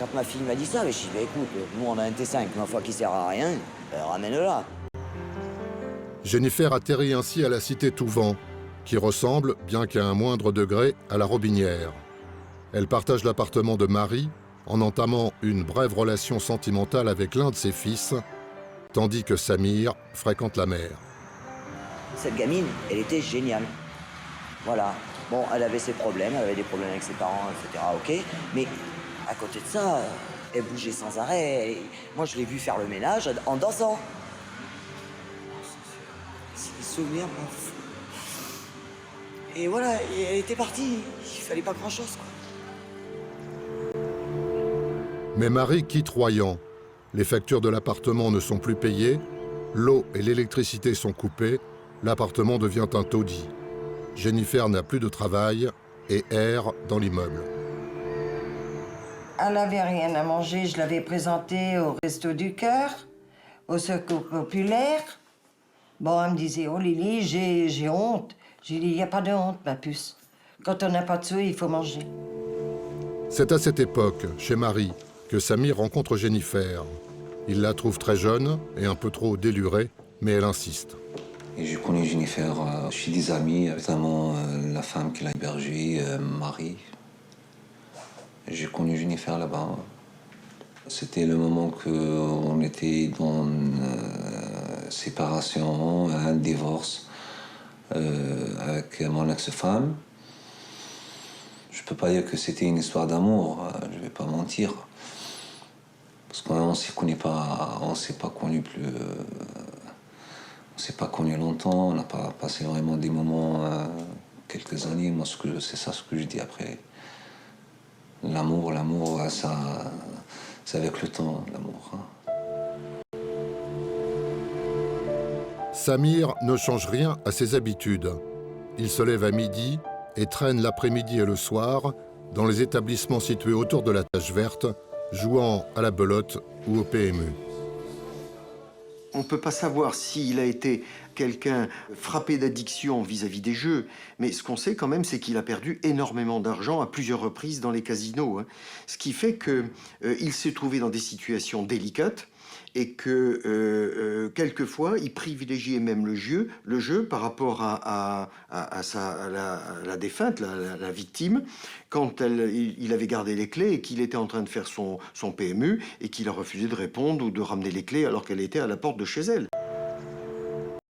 Quand ma fille m'a dit ça, je dis, bah, écoute, nous on a un T5, ma foi qui sert à rien, ramène-la. Jennifer atterrit ainsi à la cité Touvent, qui ressemble, bien qu'à un moindre degré, à la Robinière. Elle partage l'appartement de Marie, en entamant une brève relation sentimentale avec l'un de ses fils, tandis que Samir fréquente la mère. Cette gamine, elle était géniale. Voilà. Bon, elle avait ses problèmes, elle avait des problèmes avec ses parents, etc. Ok. Mais à côté de ça, elle bougeait sans arrêt. Et moi, je l'ai vue faire le ménage en dansant. C'est des souvenirs, m'en fous. Et voilà, et elle était partie. Il fallait pas grand-chose, quoi. Mais Marie quitte Royan. Les factures de l'appartement ne sont plus payées, l'eau et l'électricité sont coupées, l'appartement devient un taudis. Jennifer n'a plus de travail et erre dans l'immeuble. Elle n'avait rien à manger, je l'avais présentée au Resto du Cœur, au Secours Populaire. Bon, elle me disait, oh Lily, j'ai honte. J'ai dit, il n'y a pas de honte, ma puce. Quand on n'a pas de sous, il faut manger. C'est à cette époque, chez Marie, que Samir rencontre Jennifer. Il la trouve très jeune et un peu trop délurée, mais elle insiste. Et j'ai connu Jennifer chez des amis, notamment la femme qui l'a hébergée, Marie. J'ai connu Jennifer là-bas. C'était le moment qu'on était dans une séparation, un divorce avec mon ex-femme. Je peux pas dire que c'était une histoire d'amour, je vais pas mentir. Parce qu'on s'y connaît pas, on s'est pas connu plus... on s'est pas connu longtemps, on n'a pas passé vraiment des moments, quelques années. Moi, c'est ça ce que je dis après. L'amour, ça, c'est avec le temps, l'amour. Samir ne change rien à ses habitudes. Il se lève à midi et traîne l'après-midi et le soir dans les établissements situés autour de la Tache Verte, jouant à la belote ou au PMU. On ne peut pas savoir s'il a été quelqu'un frappé d'addiction vis-à-vis des jeux, mais ce qu'on sait quand même, c'est qu'il a perdu énormément d'argent à plusieurs reprises dans les casinos. Hein. Ce qui fait qu'il s'est trouvé dans des situations délicates et que quelquefois, il privilégiait même le jeu par rapport à la défunte, la victime, quand il avait gardé les clés et qu'il était en train de faire son PMU et qu'il a refusé de répondre ou de ramener les clés alors qu'elle était à la porte de chez elle.